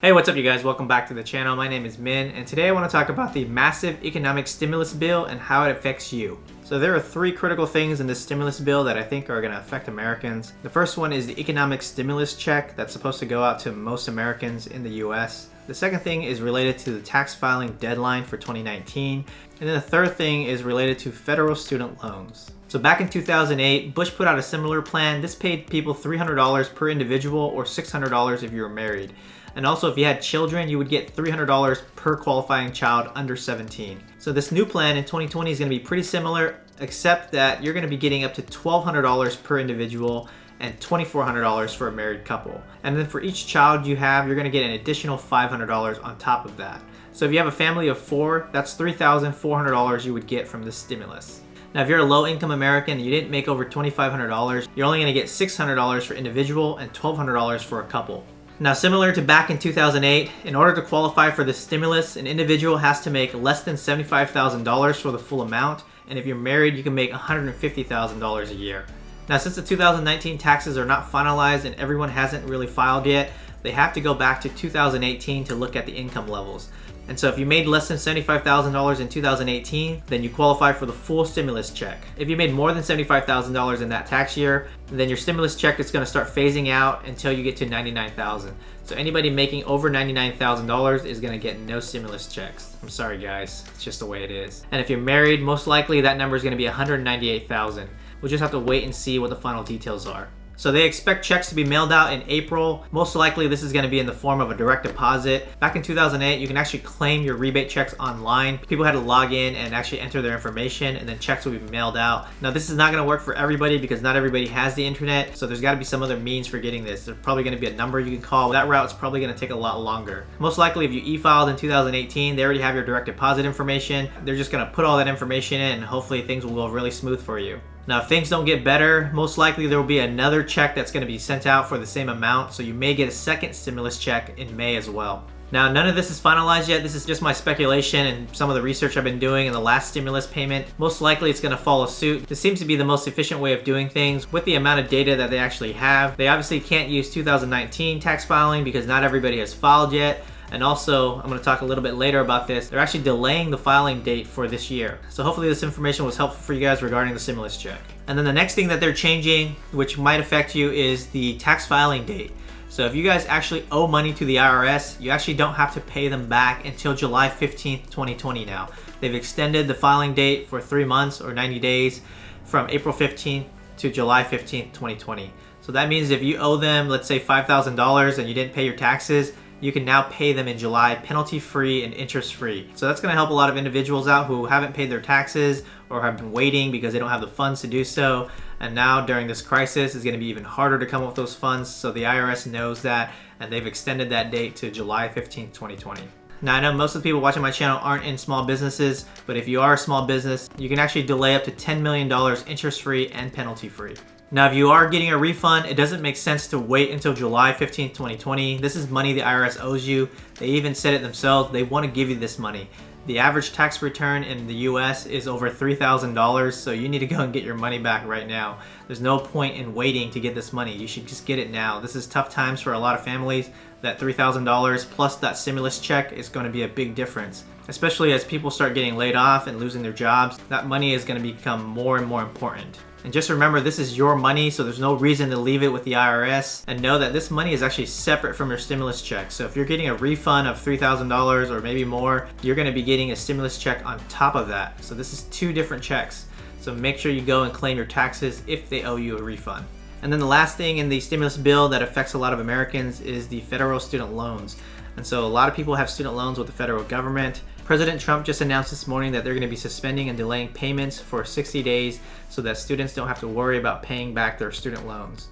Hey, what's up you guys? Welcome back to the channel. My name is Min, and today I want to talk about the massive economic stimulus bill and how it affects you. So there are three critical things in this stimulus bill that I think are going to affect Americans. The first one is the economic stimulus check that's supposed to go out to most Americans in the US. The second thing is related to the tax filing deadline for 2019. And then the third thing is related to federal student loans. So back in 2008, Bush put out a similar plan. This paid people $300 per individual or $600 if you were married. And also if you had children, you would get $300 per qualifying child under 17. So this new plan in 2020 is going to be pretty similar, except that you're going to be getting up to $1,200 per individual and $2,400 for a married couple. And then for each child you have, you're going to get an additional $500 on top of that. So if you have a family of 4, that's $3,400 you would get from this stimulus. Now, if you're a low-income American and you didn't make over $2,500, you're only going to get $600 for individual and $1,200 for a couple. Now, similar to back in 2008, in order to qualify for this stimulus, an individual has to make less than $75,000 for the full amount, and if you're married, you can make $150,000 a year. Now, since the 2019 taxes are not finalized and everyone hasn't really filed yet, they have to go back to 2018 to look at the income levels. And so if you made less than $75,000 in 2018, then you qualify for the full stimulus check. If you made more than $75,000 in that tax year, then your stimulus check is going to start phasing out until you get to $99,000. So anybody making over $99,000 is going to get no stimulus checks. I'm sorry guys, it's just the way it is. And if you're married, most likely that number is going to be $198,000. We'll just have to wait and see what the final details are. So they expect checks to be mailed out in April. Most likely this is going to be in the form of a direct deposit. Back in 2008, you can actually claim your rebate checks online. People had to log in and actually enter their information, and then checks will be mailed out. Now this is not going to work for everybody because not everybody has the internet, so there's got to be some other means for getting this. There's probably going to be a number you can call. That route is probably going to take a lot longer. Most likely if you e-filed in 2018, they already have your direct deposit information. They're just going to put all that information in and hopefully things will go really smooth for you. Now, if things don't get better, most likely there will be another check that's going to be sent out for the same amount, so you may get a second stimulus check in May as well. Now, none of this is finalized yet. This is just my speculation and some of the research I've been doing in the last stimulus payment. Most likely it's going to follow suit. This seems to be the most efficient way of doing things with the amount of data that they actually have. They obviously can't use 2019 tax filing because not everybody has filed yet. And also, I'm going to talk a little bit later about this. They're actually delaying the filing date for this year. So hopefully this information was helpful for you guys regarding the stimulus check. And then the next thing that they're changing, which might affect you, is the tax filing date. So if you guys actually owe money to the IRS, you actually don't have to pay them back until July 15th, 2020 now. They've extended the filing date for 3 months or 90 days from April 15th to July 15th, 2020. So that means if you owe them, let's say $5,000 and you didn't pay your taxes, you can now pay them in July penalty-free and interest-free. So that's going to help a lot of individuals out who haven't paid their taxes or have been waiting because they don't have the funds to do so. And now during this crisis, it's going to be even harder to come up with those funds. So the IRS knows that, and they've extended that date to July 15th, 2020. Now, I know most of the people watching my channel aren't in small businesses, but if you are a small business, you can actually delay up to $10 million interest-free and penalty-free. Now, if you are getting a refund, it doesn't make sense to wait until July 15th, 2020. This is money the IRS owes you. They even said it themselves. They want to give you this money. The average tax return in the US is over $3,000, so you need to go and get your money back right now. There's no point in waiting to get this money. You should just get it now. This is tough times for a lot of families. That $3,000 plus that stimulus check is going to be a big difference. Especially as people start getting laid off and losing their jobs, that money is going to become more and more important. And just remember, this is your money, so there's no reason to leave it with the IRS. And know that this money is actually separate from your stimulus check. So if you're getting a refund of $3,000 or maybe more, you're going to be getting a stimulus check on top of that. So this is 2 different checks. So make sure you go and claim your taxes if they owe you a refund. And then the last thing in the stimulus bill that affects a lot of Americans is the federal student loans. And so a lot of people have student loans with the federal government. President Trump just announced this morning that they're going to be suspending and delaying payments for 60 days so that students don't have to worry about paying back their student loans.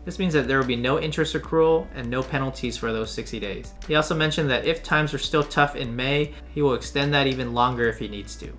This means that there will be no interest accrual and no penalties for those 60 days. He also mentioned that if times are still tough in May, he will extend that even longer if he needs to.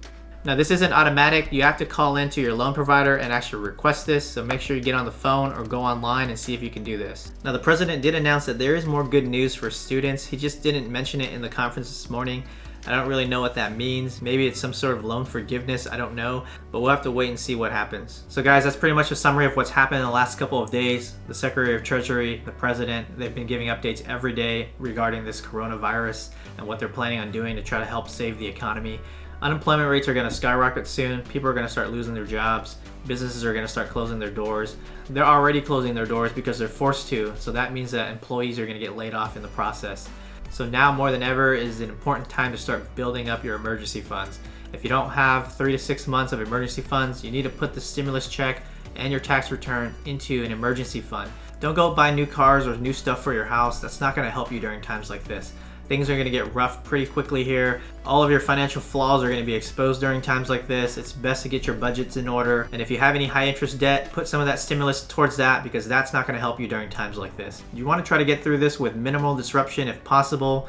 Now, this isn't automatic. You have to call into your loan provider and actually request this, so make sure you get on the phone or go online and see if you can do this. Now, the president did announce that there is more good news for students. He just didn't mention it in the conference this morning. I don't really know what that means. Maybe it's some sort of loan forgiveness, I don't know, but we'll have to wait and see what happens. So guys, that's pretty much a summary of what's happened in the last couple of days. The Secretary of Treasury, the President, they've been giving updates every day regarding this coronavirus and what they're planning on doing to try to help save the economy. Unemployment rates are going to skyrocket soon. People are going to start losing their jobs. Businesses are going to start closing their doors. They're already closing their doors because they're forced to, so that means that employees are going to get laid off in the process. So now more than ever is an important time to start building up your emergency funds. If you don't have 3 to 6 months of emergency funds, you need to put the stimulus check and your tax return into an emergency fund. Don't go buy new cars or new stuff for your house. That's not going to help you during times like this. Things are going to get rough pretty quickly here. All of your financial flaws are going to be exposed during times like this. It's best to get your budgets in order. And if you have any high interest debt, put some of that stimulus towards that, because that's not going to help you during times like this. You want to try to get through this with minimal disruption if possible.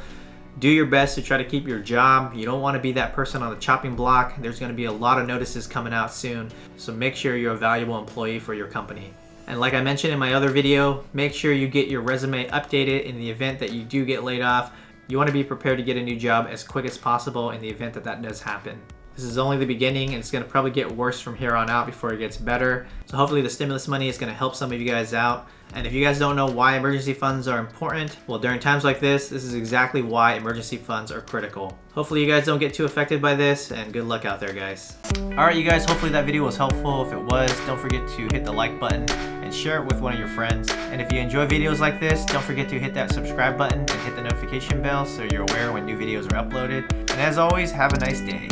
Do your best to try to keep your job. You don't want to be that person on the chopping block. There's going to be a lot of notices coming out soon. So make sure you're a valuable employee for your company. And like I mentioned in my other video, make sure you get your resume updated in the event that you do get laid off. You want to be prepared to get a new job as quick as possible in the event that that does happen. This is only the beginning, and it's going to probably get worse from here on out before it gets better. So hopefully the stimulus money is going to help some of you guys out. And if you guys don't know why emergency funds are important, well, during times like this is exactly why emergency funds are critical. Hopefully you guys don't get too affected by this, and good luck out there, guys. Alright you guys, hopefully that video was helpful. If it was, don't forget to hit the like button and share it with one of your friends. And if you enjoy videos like this, don't forget to hit that subscribe button and hit the notification bell so you're aware when new videos are uploaded. And as always, have a nice day.